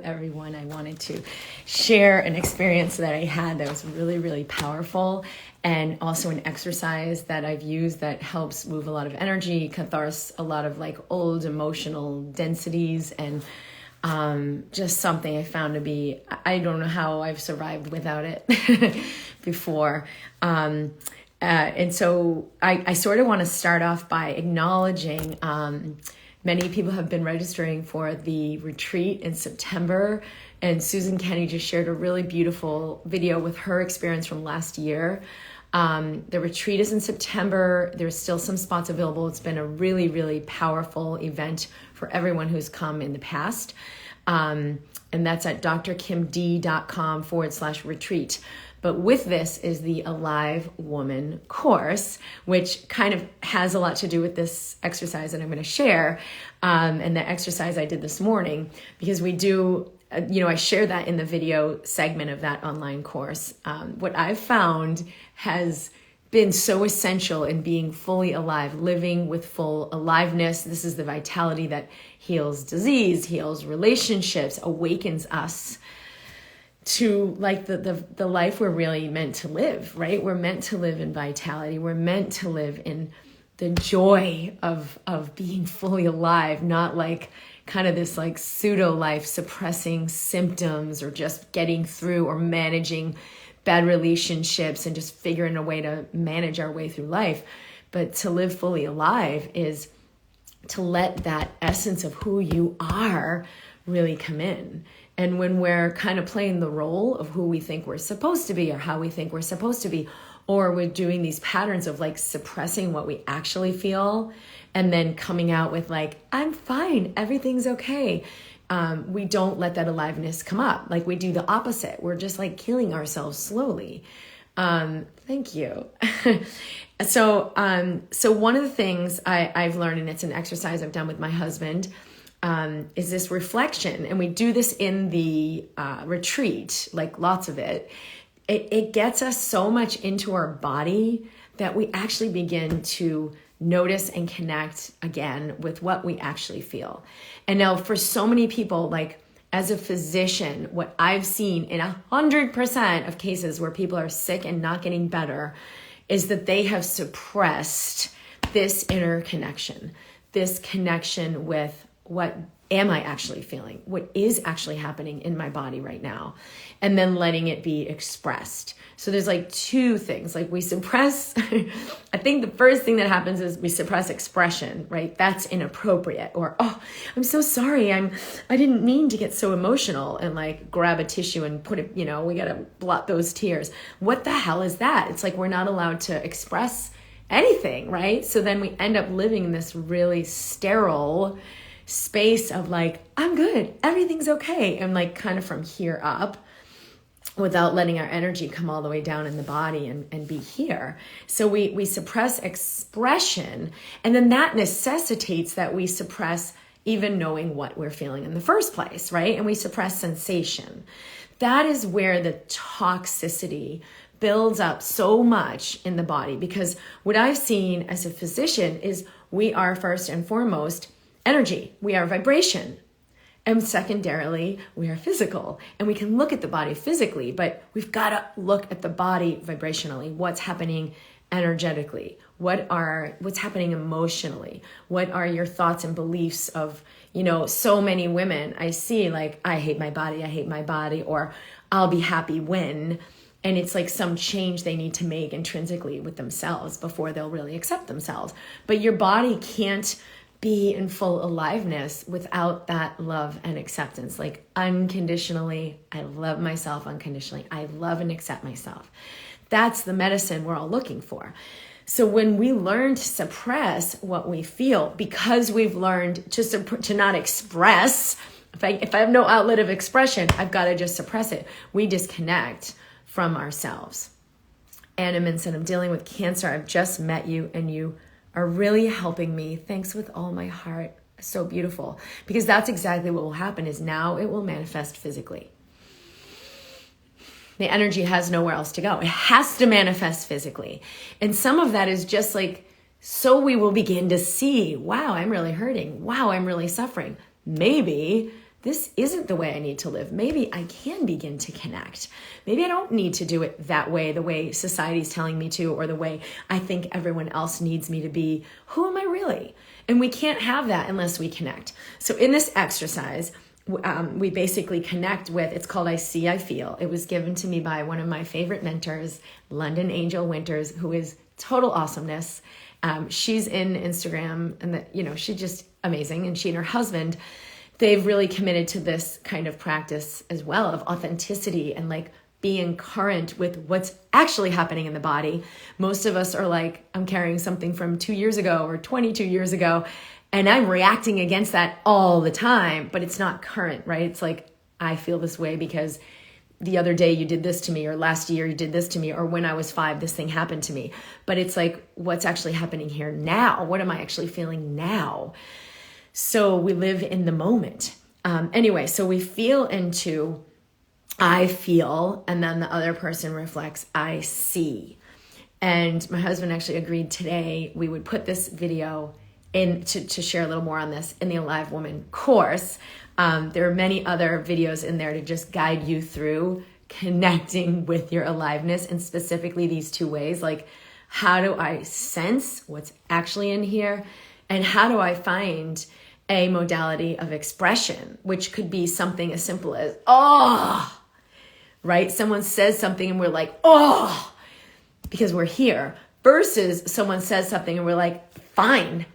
everyone. I wanted to share an experience that I had that was really, really powerful, and also an exercise that I've used that helps move a lot of energy, catharsis, a lot of like old emotional densities, and just something I found to be, I don't know how I've survived without it before. And so I sort of want to start off by acknowledging many people have been registering for the retreat in September, and Susan Kenny just shared a really beautiful video with her experience from last year. The retreat is in September. There's still some spots available. It's been a really, really powerful event for everyone who's come in the past. And that's at drkimd.com/retreat. But with this is the Alive Woman course, which kind of has a lot to do with this exercise that I'm going to share, and the exercise I did this morning, because we do, I share that in the video segment of that online course. What I've found has been so essential in being fully alive, living with full aliveness. This is the vitality that heals disease, heals relationships, awakens us to like the life we're really meant to live, right? We're meant to live in vitality. We're meant to live in the joy of being fully alive, not like kind of this like pseudo life suppressing symptoms or just getting through or managing bad relationships and just figuring a way to manage our way through life. But to live fully alive is to let that essence of who you are really come in. And when we're kind of playing the role of who we think we're supposed to be or how we think we're supposed to be, or we're doing these patterns of like suppressing what we actually feel and then coming out with like, I'm fine, everything's okay. We don't let that aliveness come up. Like we do the opposite. We're just like killing ourselves slowly. Thank you. So one of the things I've learned, and it's an exercise I've done with my husband, is this reflection. And we do this in the retreat, like lots of it. It gets us so much into our body that we actually begin to notice and connect again with what we actually feel. And now for so many people, like as a physician, what I've seen in 100% of cases where people are sick and not getting better is that they have suppressed this inner connection, this connection with what am I actually feeling? What is actually happening in my body right now? And then letting it be expressed. So there's like two things, like we suppress, I think the first thing that happens is we suppress expression, right? That's inappropriate. Or, oh, I'm so sorry. I didn't mean to get so emotional, and like grab a tissue and put it, we got to blot those tears. What the hell is that? It's like we're not allowed to express anything, right? So then we end up living in this really sterile space of like, I'm good, everything's okay, and like kind of from here up without letting our energy come all the way down in the body and be here. So we suppress expression, and then that necessitates that we suppress even knowing what we're feeling in the first place, right? And we suppress sensation. That is where the toxicity builds up so much in the body, because what I've seen as a physician is we are first and foremost energy. We are vibration. And secondarily, we are physical. And we can look at the body physically, but we've got to look at the body vibrationally. What's happening energetically? What's happening emotionally? What are your thoughts and beliefs of, so many women I see like, I hate my body, or I'll be happy when. And it's like some change they need to make intrinsically with themselves before they'll really accept themselves. But your body can't be in full aliveness without that love and acceptance. Like unconditionally, I love myself unconditionally. I love and accept myself. That's the medicine we're all looking for. So when we learn to suppress what we feel, because we've learned to not express, if I have no outlet of expression, I've got to just suppress it. We disconnect from ourselves. Anna said, I'm dealing with cancer. I've just met you and you are really helping me. Thanks with all my heart. So beautiful. Because that's exactly what will happen, is now it will manifest physically. The energy has nowhere else to go. It has to manifest physically. And some of that is just like, so we will begin to see, wow, I'm really hurting. Wow, I'm really suffering. Maybe this isn't the way I need to live. Maybe I can begin to connect. Maybe I don't need to do it that way, the way society's telling me to, or the way I think everyone else needs me to be. Who am I really? And we can't have that unless we connect. So in this exercise, we basically connect with, it's called I See, I Feel. It was given to me by one of my favorite mentors, Londin Angel Winters, who is total awesomeness. She's in Instagram, and she's just amazing. And she and her husband, they've really committed to this kind of practice as well of authenticity and like being current with what's actually happening in the body. Most of us are like, I'm carrying something from 2 years ago or 22 years ago, and I'm reacting against that all the time, but it's not current, right? It's like, I feel this way because the other day you did this to me, or last year you did this to me, or when I was 5, this thing happened to me. But it's like, what's actually happening here now? What am I actually feeling now? So we live in the moment. Anyway, so we feel into I feel, and then the other person reflects I see. And my husband actually agreed today we would put this video in to share a little more on this in the Alive Woman course. There are many other videos in there to just guide you through connecting with your aliveness, and specifically these 2 ways. Like, how do I sense what's actually in here? And how do I find a modality of expression, which could be something as simple as, oh, right? Someone says something and we're like, oh, because we're here, versus someone says something and we're like, fine,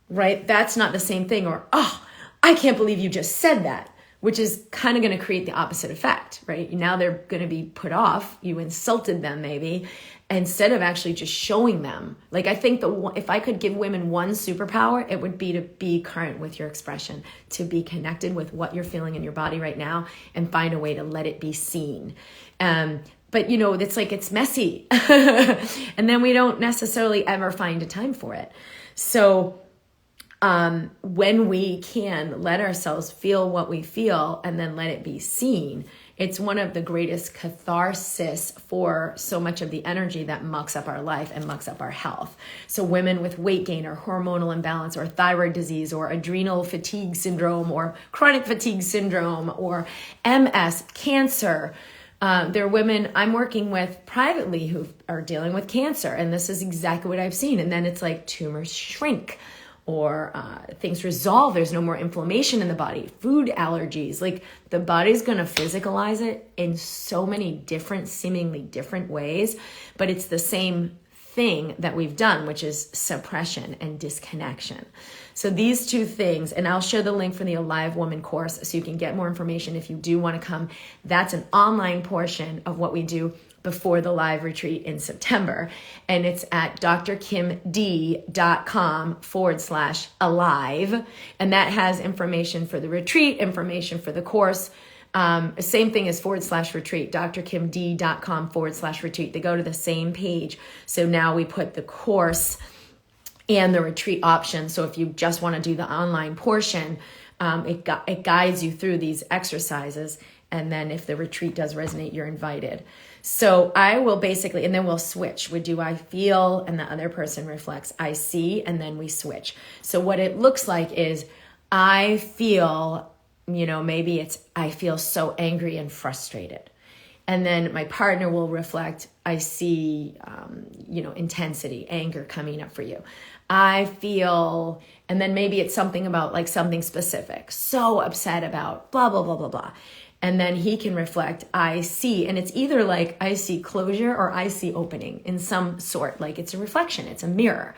right? That's not the same thing. Or, oh, I can't believe you just said that, which is kind of going to create the opposite effect, right? Now they're going to be put off. You insulted them maybe, instead of actually just showing them. Like, I think if I could give women one superpower, it would be to be current with your expression, to be connected with what you're feeling in your body right now and find a way to let it be seen. But it's like, it's messy. And then we don't necessarily ever find a time for it. So when we can let ourselves feel what we feel and then let it be seen, it's one of the greatest catharsis for so much of the energy that mucks up our life and mucks up our health. So women with weight gain or hormonal imbalance or thyroid disease or adrenal fatigue syndrome or chronic fatigue syndrome or MS, cancer. There are women I'm working with privately who are dealing with cancer, and this is exactly what I've seen. And then it's like tumors shrink, or things resolve. There's no more inflammation in the body, food allergies. Like, the body's going to physicalize it in so many different, seemingly different ways, but it's the same thing that we've done, which is suppression and disconnection. So these 2 things, and I'll share the link for the Alive Woman course so you can get more information if you do want to come. That's an online portion of what we do before the live retreat in September. And it's at drkimd.com/alive. And that has information for the retreat, information for the course. Same thing as /retreat, drkimd.com/retreat. They go to the same page. So now we put the course and the retreat option. So if you just want to do the online portion, it guides you through these exercises. And then if the retreat does resonate, you're invited. So I will basically, and then we'll switch. We do I feel, and the other person reflects I see, and then we switch. So what it looks like is I feel, maybe it's I feel so angry and frustrated. And then my partner will reflect, I see, intensity, anger coming up for you. I feel, and then maybe it's something about like something specific, so upset about blah, blah, blah, blah, blah. And then he can reflect, I see, and it's either like I see closure or I see opening in some sort, like it's a reflection, it's a mirror.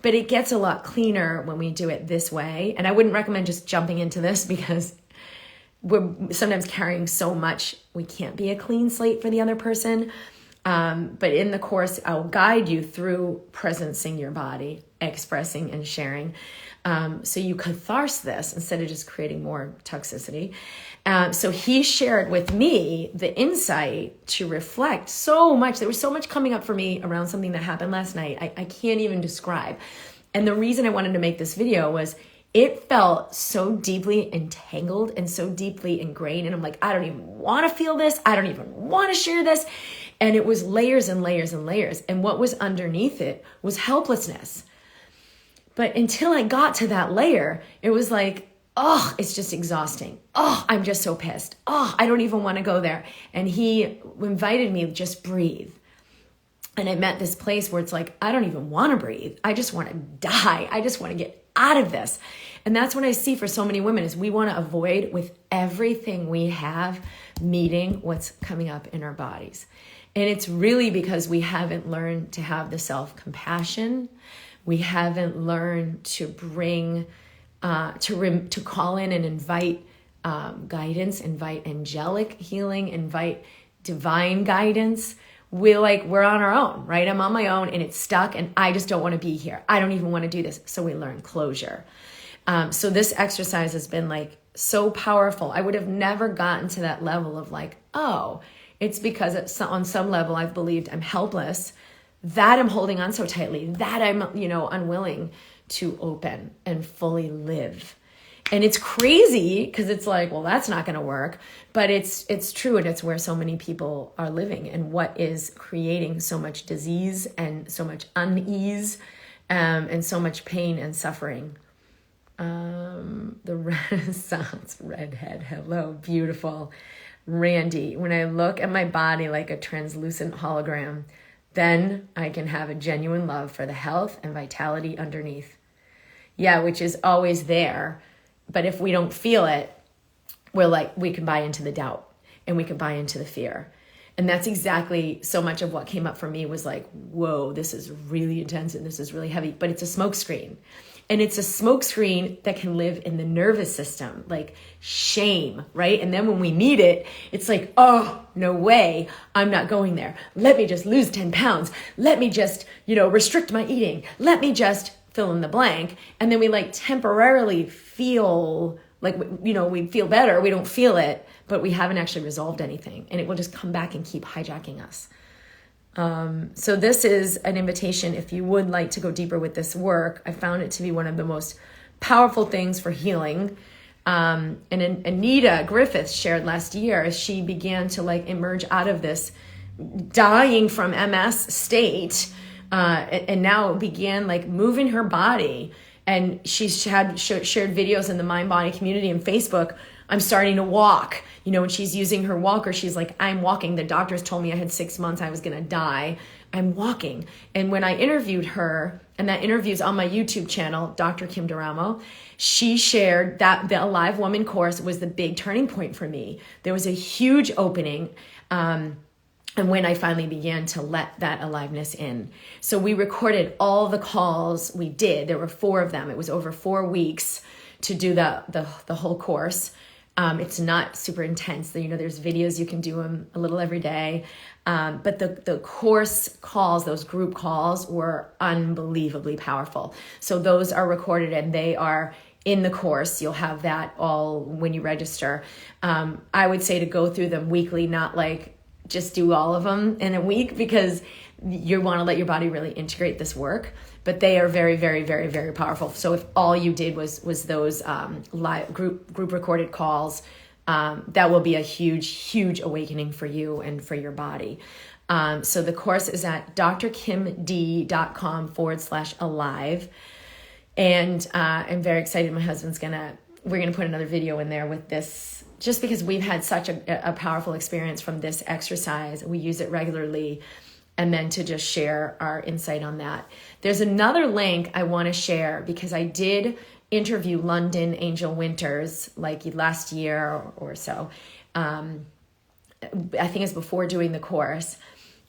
But it gets a lot cleaner when we do it this way. And I wouldn't recommend just jumping into this because we're sometimes carrying so much, we can't be a clean slate for the other person. But in the course, I'll guide you through presencing your body, expressing and sharing. So you catharsis this instead of just creating more toxicity. So he shared with me the insight to reflect so much. There was so much coming up for me around something that happened last night. I can't even describe. And the reason I wanted to make this video was it felt so deeply entangled and so deeply ingrained. And I'm like, I don't even want to feel this. I don't even want to share this. And it was layers and layers and layers. And what was underneath it was helplessness. But until I got to that layer, it was like, oh, it's just exhausting. Oh, I'm just so pissed. Oh, I don't even want to go there. And he invited me, just breathe. And I'm at this place where it's like, I don't even want to breathe. I just want to die. I just want to get out of this. And that's what I see for so many women is we want to avoid with everything we have meeting what's coming up in our bodies. And it's really because we haven't learned to have the self-compassion. We haven't learned to bring, to call in and invite guidance, invite angelic healing, invite divine guidance. We're on our own, right? I'm on my own and it's stuck and I just don't want to be here. I don't even want to do this. So we learn closure. So this exercise has been like so powerful. I would have never gotten to that level of like, oh, it's because on some level I've believed I'm helpless, that I'm holding on so tightly, that I'm, unwilling to open and fully live. And it's crazy because it's like, well, that's not going to work, but it's true. And it's where so many people are living and what is creating so much disease and so much unease and so much pain and suffering. The Renaissance redhead. Hello, beautiful Randy. When I look at my body like a translucent hologram, then I can have a genuine love for the health and vitality underneath. Yeah, which is always there. But if we don't feel it, we can buy into the doubt and we can buy into the fear. And that's exactly so much of what came up for me was like, whoa, this is really intense and this is really heavy, but it's a smokescreen. And it's a smokescreen that can live in the nervous system, like shame, right? And then when we need it, it's like, oh, no way, I'm not going there. Let me just lose 10 pounds. Let me just, restrict my eating. Let me just fill in the blank. And then we temporarily feel like, we feel better. We don't feel it, but we haven't actually resolved anything. And it will just come back and keep hijacking us. So this is an invitation. If you would like to go deeper with this work, I found it to be one of the most powerful things for healing. And Anita Griffith shared last year as she began to emerge out of this dying from MS state, and now began moving her body. And she's shared videos in the Mind Body community and Facebook. I'm starting to walk, and she's using her walker. She's like, I'm walking. The doctors told me I had 6 months. I was going to die. I'm walking. And when I interviewed her, and that interview's on my YouTube channel, Dr. Kim Duramo, she shared that the Alive Woman course was the big turning point for me. There was a huge opening. And when I finally began to let that aliveness in. So we recorded all the calls we did. There were 4 of them. It was over 4 weeks to do the whole course. It's not super intense. There's videos, you can do them a little every day. But the course calls, those group calls, were unbelievably powerful. So those are recorded and they are in the course. You'll have that all when you register. I would say to go through them weekly, not just do all of them in a week, because you want to let your body really integrate this work. But they are very, very, very, very powerful. So if all you did was those live group recorded calls, that will be a huge, huge awakening for you and for your body. So the course is at drkimd.com/alive. And I'm very excited. My husband's we're going to put another video in there with this, just because we've had such a powerful experience from this exercise. We use it regularly. And then to just share our insight on that. There's another link I want to share because I did interview Londin Angel Winters last year or so. I think it's before doing the course.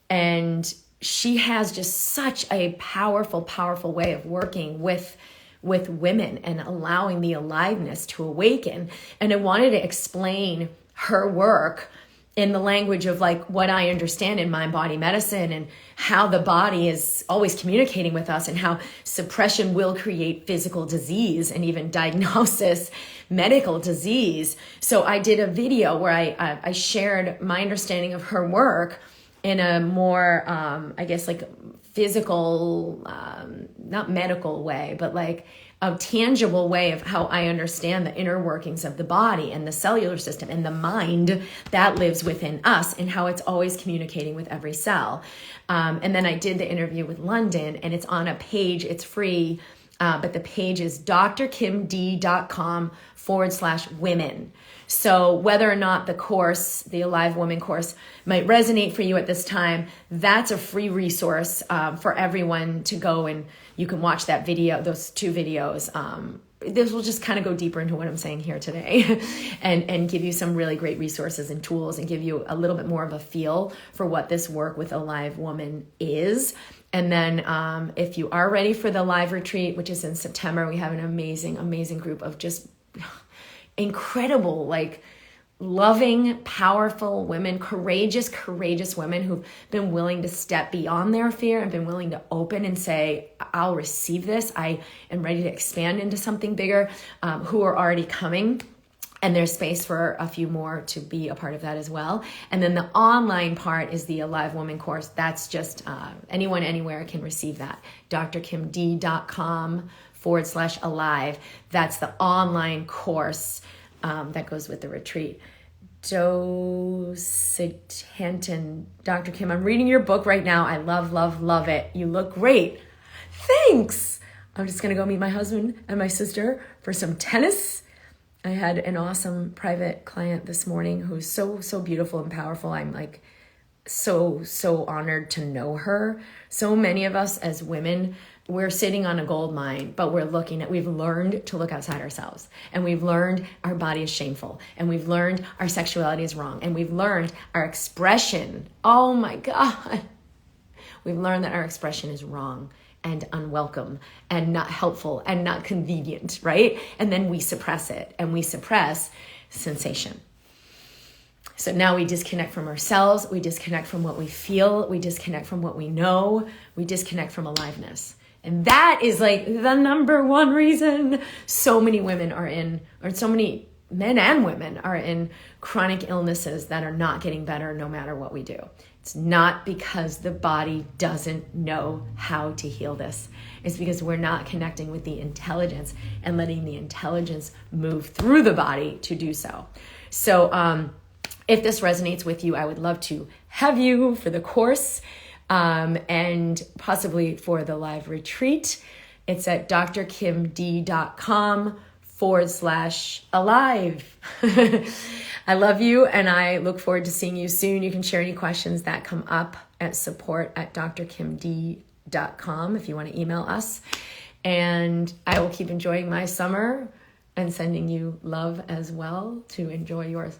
And she has just such a powerful, powerful way of working with women and allowing the aliveness to awaken. And I wanted to explain her work in the language of what I understand in mind body medicine and how the body is always communicating with us and how suppression will create physical disease and even diagnosis medical disease. So I did a video where I shared my understanding of her work in a more, physical, not medical way, but a tangible way of how I understand the inner workings of the body and the cellular system and the mind that lives within us and how it's always communicating with every cell. And then I did the interview with Londin, and it's on a page, it's free, but the page is drkimd.com/women. So whether or not the course, the Alive Woman course, might resonate for you at this time, that's a free resource for everyone to go, and you can watch that video, those 2 videos. This will just kind of go deeper into what I'm saying here today and give you some really great resources and tools and give you a little bit more of a feel for what this work with Alive Woman is. And then if you are ready for the live retreat, which is in September, we have an amazing, amazing group of just incredible, like loving, powerful women, courageous women who've been willing to step beyond their fear and been willing to open and say, I'll receive this. I am ready to expand into something bigger, who are already coming. And there's space for a few more to be a part of that as well. And then the online part is the Alive Woman course. That's just anyone, anywhere can receive that. drkimd.com/alive. That's the online course that goes with the retreat. Dositanton, Dr. Kim, I'm reading your book right now. I love, love, love it. You look great. Thanks. I'm just going to go meet my husband and my sister for some tennis. I had an awesome private client this morning who's so, so beautiful and powerful. I'm like so honored to know her. So many of us as women, we're sitting on a gold mine, but we've learned to look outside ourselves, and we've learned our body is shameful, and we've learned our sexuality is wrong, and we've learned our expression. Oh my God. We've learned that our expression is wrong and unwelcome and not helpful and not convenient, right? And then we suppress it, and we suppress sensation. So now we disconnect from ourselves, we disconnect from what we feel, we disconnect from what we know, we disconnect from aliveness. And that is like the number one reason so many women are in, or so many men and women are in chronic illnesses that are not getting better no matter what we do. It's not because the body doesn't know how to heal this. It's because we're not connecting with the intelligence and letting the intelligence move through the body to do so. So if this resonates with you, I would love to have you for the course and possibly for the live retreat. It's at drkimd.com/alive. I love you, and I look forward to seeing you soon. You can share any questions that come up at support@drkimd.com if you want to email us. And I will keep enjoying my summer and sending you love as well to enjoy yours.